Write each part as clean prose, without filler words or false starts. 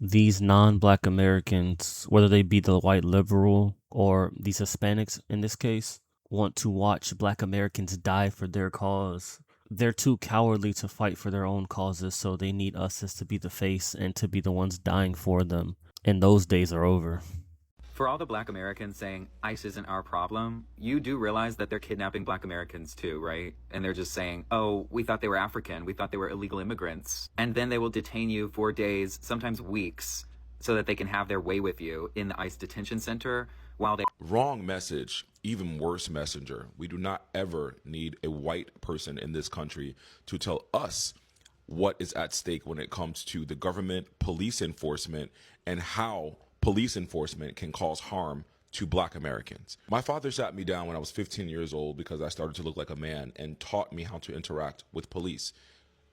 these non-black Americans, whether they be the white liberal or these Hispanics in this case, want to watch black Americans die for their cause. They're too cowardly to fight for their own causes, so they need us as to be the face and to be the ones dying for them. And those days are over. For all the black Americans saying ICE isn't our problem, you do realize that they're kidnapping black Americans too, right? And they're just saying, oh, we thought they were African. We thought they were illegal immigrants. And then they will detain you for days, sometimes weeks, so that they can have their way with you in the ICE detention center while they... Wrong message, even worse messenger. We do not ever need a white person in this country to tell us what is at stake when it comes to the government, police enforcement, and how police enforcement can cause harm to black Americans. My father sat me down when I was 15 years old because I started to look like a man and taught me how to interact with police.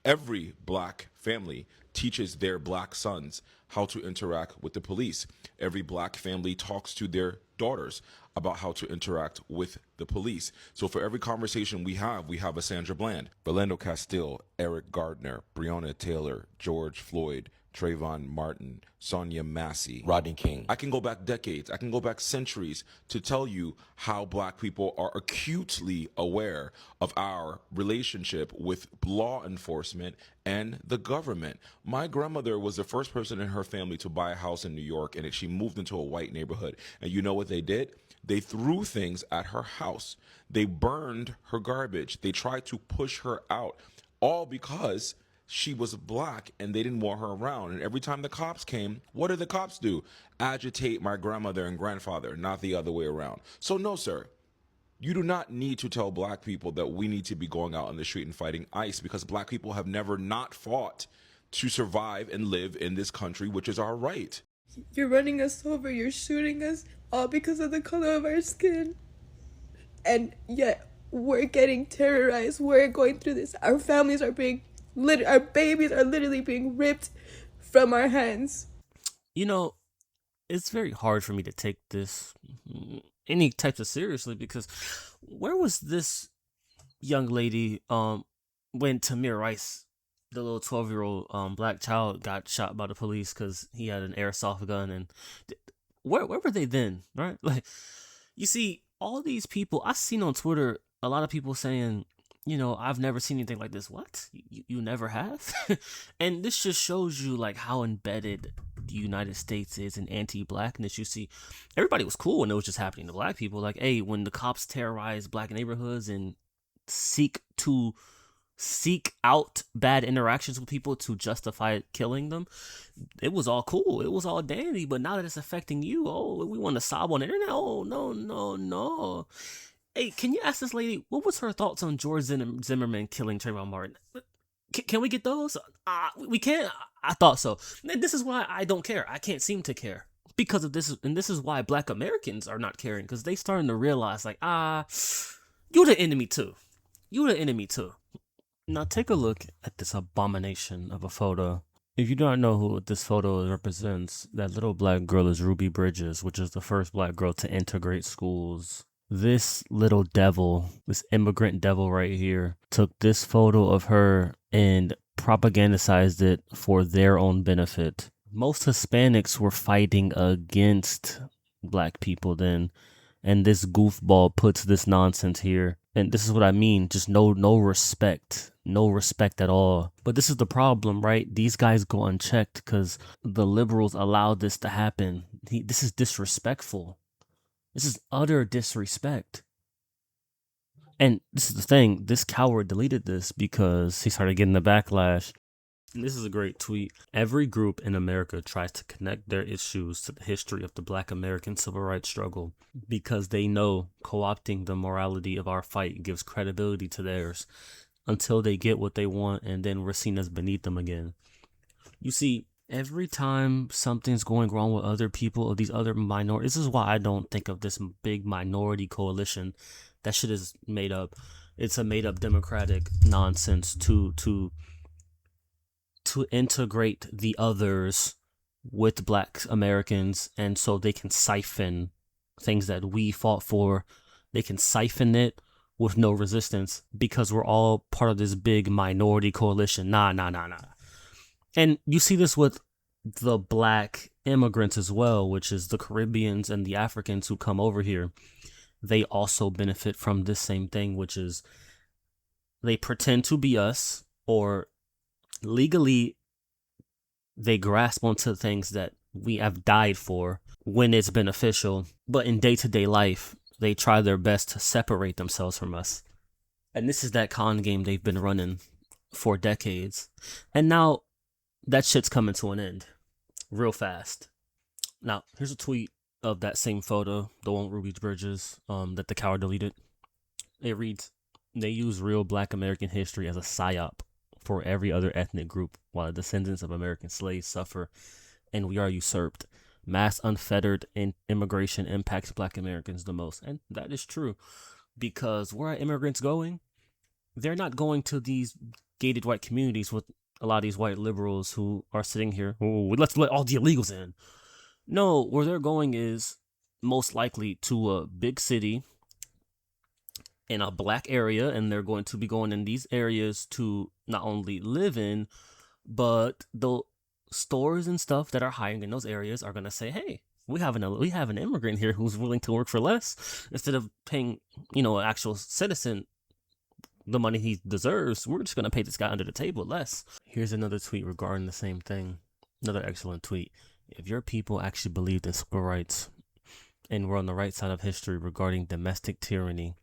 Every black family teaches their black sons how to interact with the police. Every black family talks to their daughters about how to interact with the police. So for every conversation we have a Sandra Bland, Rolando Castile, Eric Gardner, Breonna Taylor, George Floyd, Trayvon Martin, Sonia Massey, Rodney King. I can go back decades, I can go back centuries to tell you how black people are acutely aware of our relationship with law enforcement and the government. My grandmother was the first person in her family to buy a house in New York, and she moved into a white neighborhood. And you know what they did? They threw things at her house. They burned her garbage. They tried to push her out, all because she was black and they didn't want her around. And every time the cops came, what did the cops do? Agitate my grandmother and grandfather, not the other way around. So no, sir, you do not need to tell black people that we need to be going out on the street and fighting ICE, because black people have never not fought to survive and live in this country, which is our right. You're running us over, you're shooting us, all because of the color of our skin. And yet, we're getting terrorized, we're going through this. Our families are being our babies are literally being ripped from our hands. You know, it's very hard for me to take this any types of seriously, because where was this young lady when Tamir Rice, the little 12-year-old black child, got shot by the police because he had an airsoft gun? And where were they then, right? Like, you see, all these people I seen on Twitter, a lot of people saying, you know, I've never seen anything like this. What? You never have? And this just shows you like how embedded the United States is in anti-blackness. You see, everybody was cool when it was just happening to black people. Like, hey, when the cops terrorize black neighborhoods and seek out bad interactions with people to justify killing them, it was all cool. It was all dandy. But now that it's affecting you, oh, we want to sob on the internet. Oh, no, no, no. Hey, can you ask this lady what was her thoughts on George Zimmerman killing Trayvon Martin? Can we get those? We can't. I thought so. And this is why I don't care. I can't seem to care because of this, and this is why Black Americans are not caring, because they starting to realize like, you the enemy too. You the enemy too. Now take a look at this abomination of a photo. If you do not know who this photo represents, that little black girl is Ruby Bridges, which is the first black girl to integrate schools. This little devil, this immigrant devil right here, took this photo of her and propagandized it for their own benefit. Most Hispanics were fighting against black people then, and this goofball puts this nonsense here. And this is what I mean, just no respect at all. But this is the problem, right? These guys go unchecked because the liberals allowed this to happen. This is disrespectful. This is utter disrespect. And this is the thing, this coward deleted this because he started getting the backlash. And this is a great tweet. Every group in America tries to connect their issues to the history of the Black American civil rights struggle because they know co-opting the morality of our fight gives credibility to theirs until they get what they want, and then we're seen as beneath them again. You see, every time something's going wrong with other people or these other minorities, this is why I don't think of this big minority coalition. That shit is made up. It's a made up democratic nonsense to integrate the others with Black Americans, and so they can siphon things that we fought for. They can siphon it with no resistance because we're all part of this big minority coalition. Nah. And you see this with the black immigrants as well, which is the Caribbeans and the Africans who come over here. They also benefit from this same thing, which is they pretend to be us, or legally they grasp onto things that we have died for when it's beneficial, but in day-to-day life they try their best to separate themselves from us. And this is that con game they've been running for decades, and now that shit's coming to an end real fast. Now here's a tweet of that same photo, the one with Ruby Bridges, that the coward deleted. It reads, "They use real Black American history as a psyop for every other ethnic group, while the descendants of American slaves suffer and we are usurped. Mass unfettered immigration impacts Black Americans the most." And that is true, because where are immigrants going? They're not going to these gated white communities with a lot of these white liberals who are sitting here, oh, let's let all the illegals in. No, where they're going is most likely to a big city in a black area, and they're going to be going in these areas to not only live in, but the stores and stuff that are hiring in those areas are going to say, hey, we have an immigrant here who's willing to work for less. Instead of paying, an actual citizen the money he deserves, we're just going to pay this guy under the table less. Here's another tweet regarding the same thing. Another excellent tweet. If your people actually believed in civil rights and were on the right side of history regarding domestic tyranny,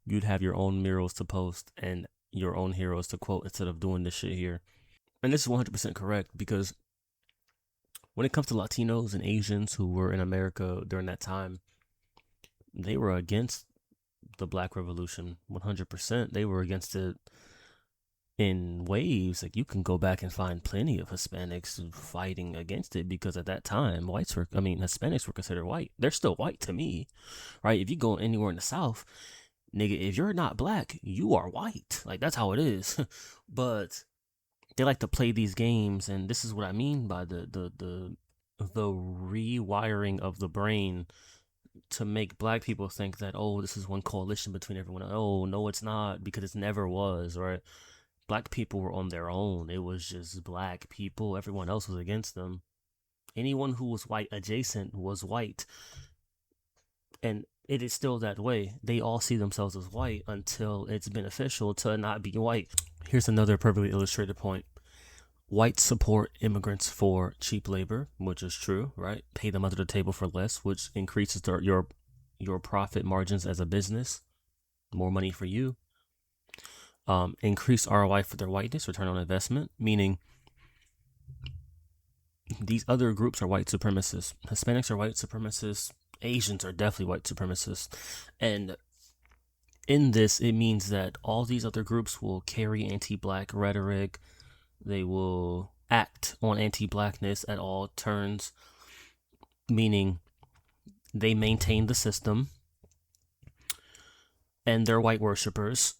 you'd have your own murals to post and your own heroes to quote instead of doing this shit here. And this is 100% correct, because when it comes to Latinos and Asians who were in America during that time, they were against the Black Revolution 100%. They were against it in waves. Like, you can go back and find plenty of Hispanics fighting against it, because at that time Hispanics were considered white. They're still white to me, right? If you go anywhere in the South, nigga, if you're not black, you are white. Like, that's how it is. But they like to play these games, and this is what I mean by the rewiring of the brain to make black people think that, oh, this is one coalition between everyone. Oh, no, it's not, because it never was, right? Black people were on their own. It was just black people. Everyone else was against them. Anyone who was white adjacent was white. And it is still that way. They all see themselves as white until it's beneficial to not be white. Here's another perfectly illustrated point. Whites support immigrants for cheap labor, which is true, right? Pay them under the table for less, which increases your profit margins as a business. More money for you. Increase ROI for their whiteness, return on investment, meaning these other groups are white supremacists. Hispanics are white supremacists. Asians are definitely white supremacists. And in this, it means that all these other groups will carry anti-black rhetoric. They will act on anti-blackness at all turns, meaning they maintain the system and they're white worshippers.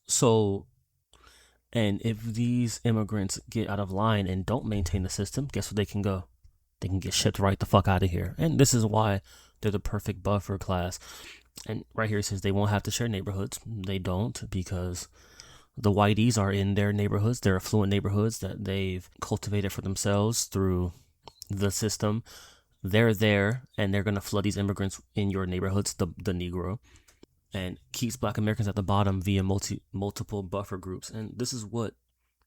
And if these immigrants get out of line and don't maintain the system, guess where they can go? They can get shipped right the fuck out of here. And this is why they're the perfect buffer class. And right here it says they won't have to share neighborhoods. They don't, because the whiteys are in their neighborhoods, their affluent neighborhoods that they've cultivated for themselves through the system. They're there, and they're going to flood these immigrants in your neighborhoods, the Negro, and keeps Black Americans at the bottom via multiple buffer groups. And this is what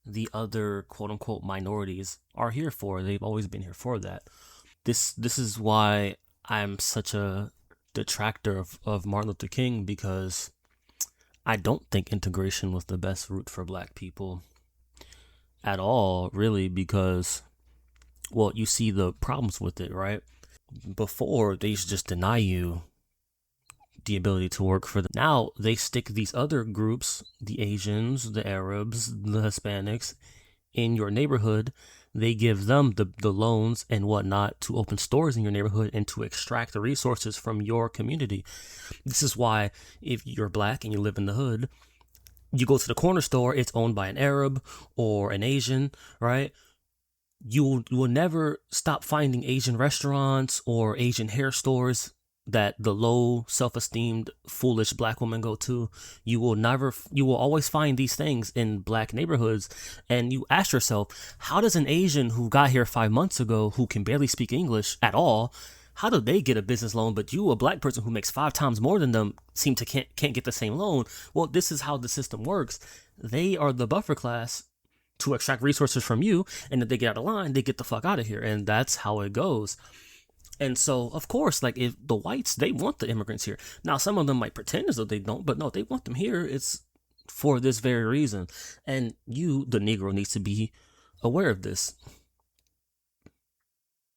the other quote-unquote minorities are here for. They've always been here for that. This is why I'm such a detractor of Martin Luther King, because I don't think integration was the best route for black people at all, really, because, well, you see the problems with it, right? Before, they used to just deny you the ability to work for them. Now, they stick these other groups, the Asians, the Arabs, the Hispanics, in your neighborhood. They give them the loans and whatnot to open stores in your neighborhood and to extract the resources from your community. This is why if you're black and you live in the hood, you go to the corner store, it's owned by an Arab or an Asian, right? You will never stop finding Asian restaurants or Asian hair stores that the low self-esteemed foolish black women go to, you will always find these things in black neighborhoods. And you ask yourself, how does an Asian who got here 5 months ago, who can barely speak English at all, how do they get a business loan, but you, a black person who makes 5 times more than them, seem to can't get the same loan? Well, this is how the system works. They are the buffer class to extract resources from you, and if they get out of line, they get the fuck out of here. And that's how it goes. And so, of course, like, if the whites, they want the immigrants here. Now, some of them might pretend as though they don't, but no, they want them here. It's for this very reason. And you, the Negro, needs to be aware of this.